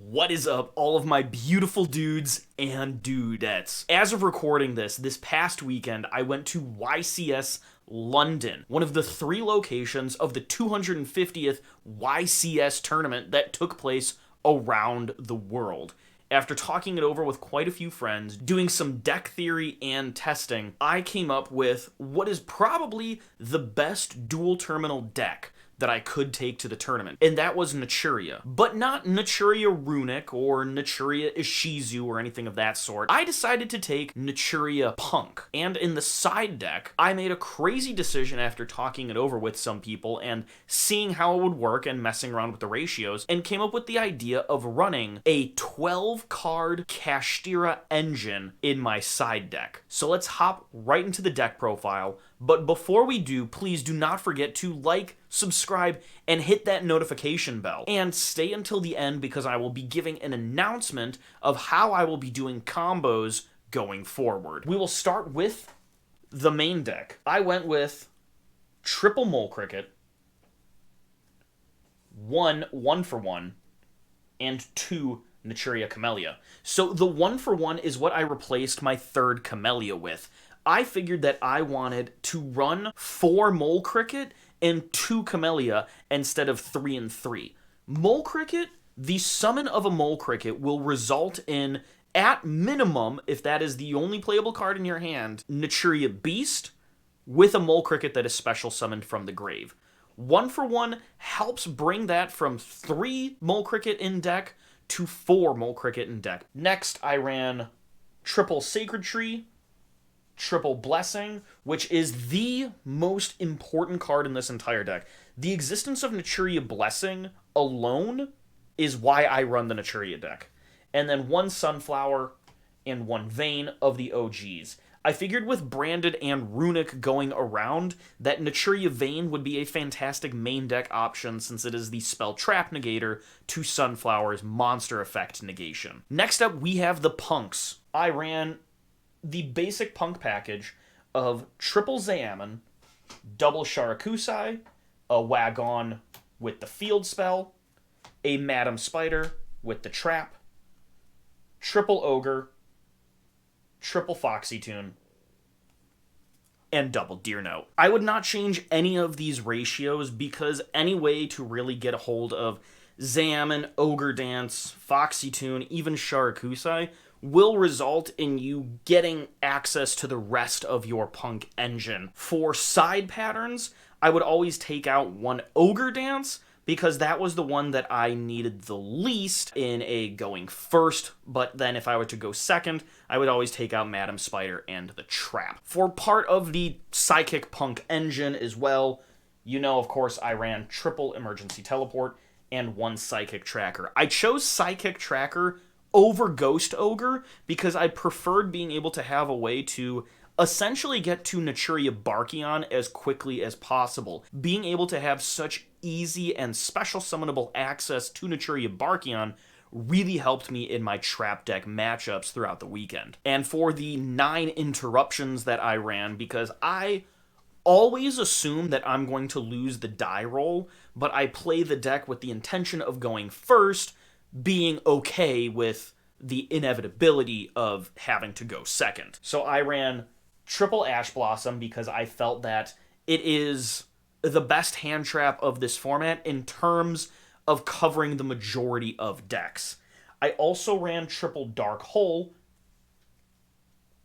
What is up, all of my beautiful dudes and dudettes? As of recording this past weekend, I went to YCS London, one of the 3 locations of the 250th YCS tournament that took place around the world. After talking it over with quite a few friends, doing some deck theory and testing, I came up with what is probably the best dual terminal deck that I could take to the tournament, and that was Naturia. But not Naturia Runic or Naturia Ishizu or anything of that sort. I decided to take Naturia P.U.N.K, and in the side deck, I made a crazy decision after talking it over with some people and seeing how it would work and messing around with the ratios, and came up with the idea of running a 12-card Kashtira engine in my side deck. So let's hop right into the deck profile, but before we do, please do not forget to like, subscribe, and hit that notification bell. And stay until the end because I will be giving an announcement of how I will be doing combos going forward. We will start with the main deck. I went with triple Mole Cricket, 1-1-for-1, and 2 Naturia Camellia. So the 1-for-1 is what I replaced my 3rd Camellia with. I figured that I wanted to run 4 Mole Cricket and 2 Camellia instead of 3 and 3. Mole Cricket, the summon of a Mole Cricket will result in, at minimum, if that is the only playable card in your hand, Naturia Beast with a Mole Cricket that is special summoned from the grave. 1-for-1 helps bring that from 3 Mole Cricket in deck to 4 Mole Cricket in deck. Next, I ran triple Sacred Tree, triple Blessing, which is the most important card in this entire deck. The existence of Naturia Blessing alone is why I run the Naturia deck. And then 1 Sunflower and 1 Vayne of the OGs. I figured with Branded and Runic going around that Naturia Vayne would be a fantastic main deck option since it is the spell trap negator to Sunflower's monster effect negation. Next up, we have the Punks. I ran the basic P.U.N.K package of triple Zayaman, double Sharakusai, a Wagon with the field spell, a Madam Spider with the trap, triple Ogre, triple Foxy Tune, and double Deer Note. I would not change any of these ratios because any way to really get a hold of Zayaman, Ogre Dance, Foxy Tune, even Sharakusai will result in you getting access to the rest of your P.U.N.K engine. For side patterns, I would always take out 1 Ogre Dance because that was the one that I needed the least in a going first, but then if I were to go second, I would always take out Madam Spider and the Trap. For part of the Psychic P.U.N.K engine as well, you know, of course, I ran triple Emergency Teleport and 1 Psychic Tracker. I chose Psychic Tracker over Ghost Ogre because I preferred being able to have a way to essentially get to Naturia Barkion as quickly as possible. Being able to have such easy and special summonable access to Naturia Barkion really helped me in my trap deck matchups throughout the weekend. And for the 9 interruptions that I ran, because I always assume that I'm going to lose the die roll, but I play the deck with the intention of going first, being okay with the inevitability of having to go second. So I ran triple Ash Blossom because I felt that it is the best hand trap of this format in terms of covering the majority of decks. I also ran triple Dark Hole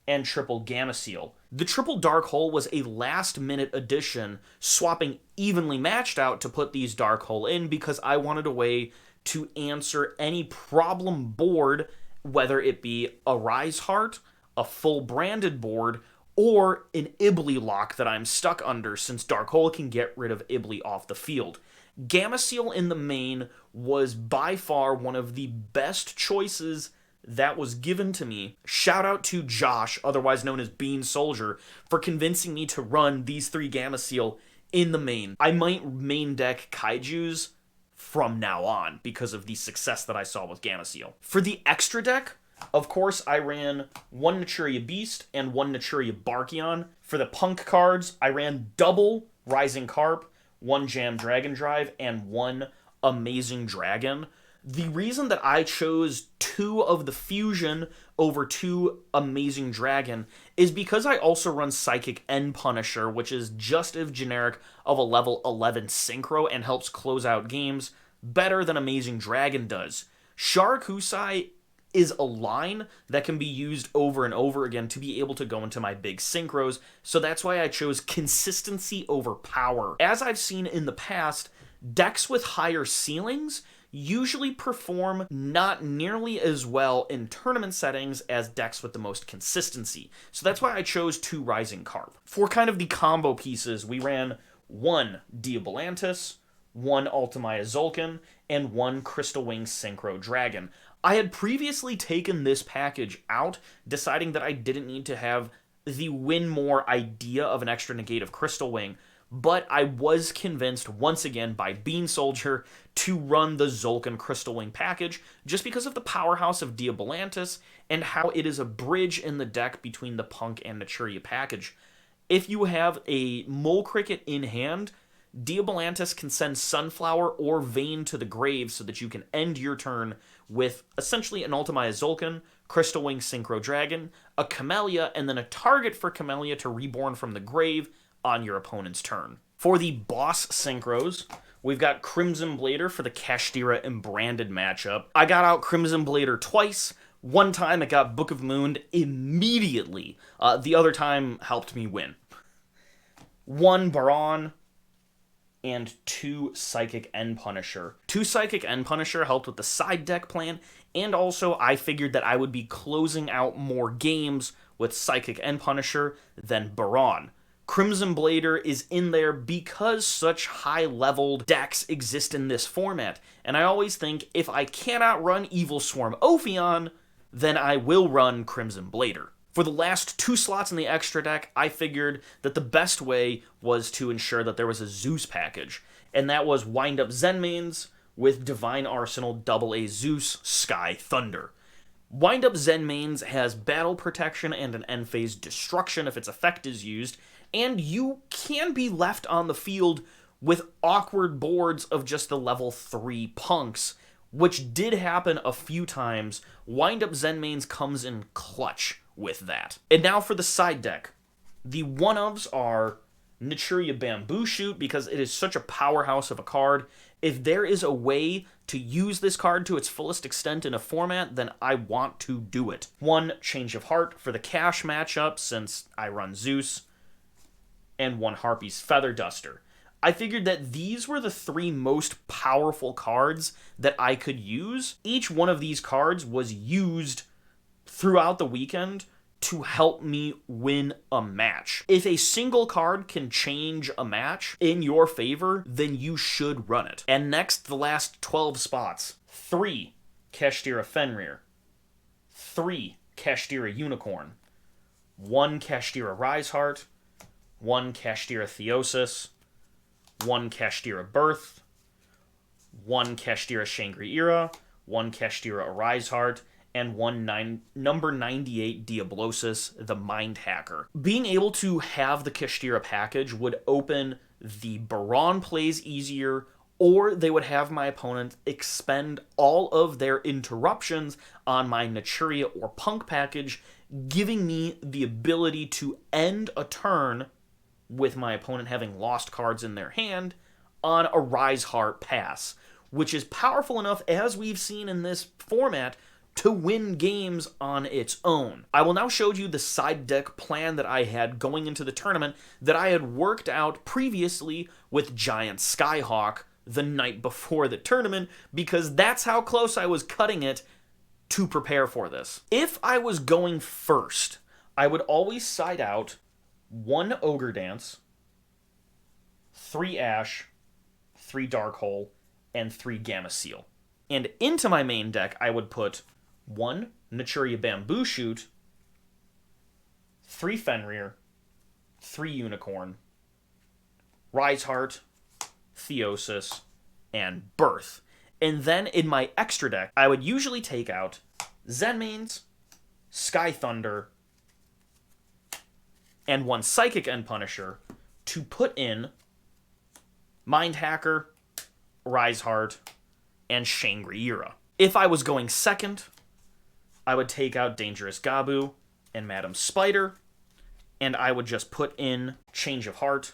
and triple Gamma Seal. The triple Dark Hole was a last-minute addition, swapping evenly matched out to put these Dark Hole in because I wanted a way to answer any problem board, whether it be a Rise Heart, a full branded board, or an Ibly lock that I'm stuck under since Dark Hole can get rid of Ibly off the field. Gamma Seal in the main was by far one of the best choices that was given to me. Shout out to Josh, otherwise known as Bean Soldier, for convincing me to run these 3 Gamma Seal in the main. I might main deck Kaijus from now on because of the success that I saw with Gamma Seal. For the extra deck, of course, I ran 1 Naturia Beast and 1 Naturia Barkion. For the P.U.N.K cards, I ran double Rising Carp, 1 Jam Dragon Drive, and 1 Amazing Dragon. The reason that I chose 2 of the fusion over 2 Amazing Dragon is because I also run Psychic End Punisher, which is just as generic of a level 11 synchro and helps close out games better than Amazing Dragon does. Sharakusai is a line that can be used over and over again to be able to go into my big synchros, so that's why I chose consistency over power. As I've seen in the past, decks with higher ceilings usually perform not nearly as well in tournament settings as decks with the most consistency. So that's why I chose 2 Rising Carp. For kind of the combo pieces, we ran 1 Diabolantis, 1 Altamaya Zulkin, and 1 Crystal Wing Synchro Dragon. I had previously taken this package out, deciding that I didn't need to have the win more idea of an extra negate of Crystal Wing, but I was convinced once again by Bean Soldier to run the Zulkin Crystal Wing package just because of the powerhouse of Diabolantis and how it is a bridge in the deck between the P.U.N.K and Naturia package. If you have a Mole Cricket in hand, Diabolantis can send Sunflower or Vayne to the grave so that you can end your turn with essentially an Altamaya Zulkin, Crystal Wing Synchro Dragon, a Camellia, and then a target for Camellia to reborn from the grave on your opponent's turn. For the boss synchros, we've got Crimson Blader for the Kashtira and Branded matchup. I got out Crimson Blader twice. One time it got Book of Moon immediately. The other time helped me win. 1 Baron and 2 Psychic End Punisher. 2 Psychic End Punisher helped with the side deck plan, and also I figured that I would be closing out more games with Psychic End Punisher than Baron. Crimson Blader is in there because such high-leveled decks exist in this format, and I always think if I cannot run Evil Swarm Ophion, then I will run Crimson Blader. For the last 2 slots in the extra deck, I figured that the best way was to ensure that there was a Zeus package, and that was Wind Up Zenmains with Divine Arsenal AA Zeus Sky Thunder. Wind Up Zenmains has battle protection and an end phase destruction if its effect is used, and you can be left on the field with awkward boards of just the level 3 punks, which did happen a few times. Wind Up Zenmains comes in clutch with that. And now for the side deck. The one-ofs are Naturia Bamboo Shoot, because it is such a powerhouse of a card. If there is a way to use this card to its fullest extent in a format, then I want to do it. 1 Change of Heart for the Cash matchup, since I run Zeus, and 1 Harpy's Feather Duster. I figured that these were the 3 most powerful cards that I could use. Each one of these cards was used throughout the weekend to help me win a match. If a single card can change a match in your favor, then you should run it. And next, the last 12 spots. 3 Kashtira Fenrir, 3 Kashtira Unicorn, 1 Kashtira Riseheart, 1 Kashtira Theosis, 1 Kashtira Birth, 1 Kashtira Shangri-Ira, 1 Kashtira Riseheart, and 1 number 98 Diablosis, the Mind Hacker. Being able to have the Kashtira package would open the Baron plays easier, or they would have my opponent expend all of their interruptions on my Naturia or P.U.N.K package, giving me the ability to end a turn with my opponent having lost cards in their hand on a Riseheart pass, which is powerful enough, as we've seen in this format, to win games on its own. I will now show you the side deck plan that I had going into the tournament that I had worked out previously with Giant Skyhawk the night before the tournament, because that's how close I was cutting it to prepare for this. If I was going first, I would always side out 1 Ogre Dance, 3 Ash, 3 Dark Hole, and 3 Gamma Seal. And into my main deck, I would put 1 Naturia Bamboo Shoot, 3 Fenrir, 3 Unicorn, Riseheart, Theosis, and Birth. And then in my extra deck, I would usually take out Zenmains, Sky Thunder, and 1 Psychic End Punisher to put in Mind Hacker, Riseheart, and Shangri-Ira. If I was going second, I would take out Dangerous Gabu and Madam Spider, and I would just put in Change of Heart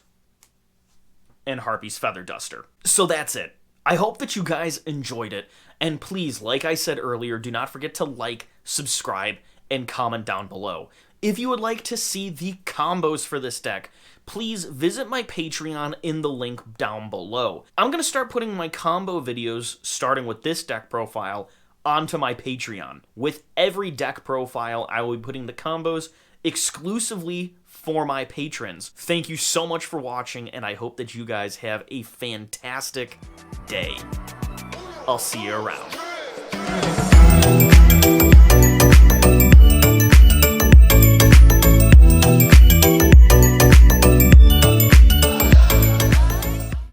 and Harpy's Feather Duster. So that's it. I hope that you guys enjoyed it, and please, like I said earlier, do not forget to like, subscribe, and comment down below. If you would like to see the combos for this deck, please visit my Patreon in the link down below. I'm going to start putting my combo videos, starting with this deck profile, onto my Patreon. With every deck profile, I will be putting the combos exclusively for my patrons. Thank you so much for watching, and I hope that you guys have a fantastic day. I'll see you around.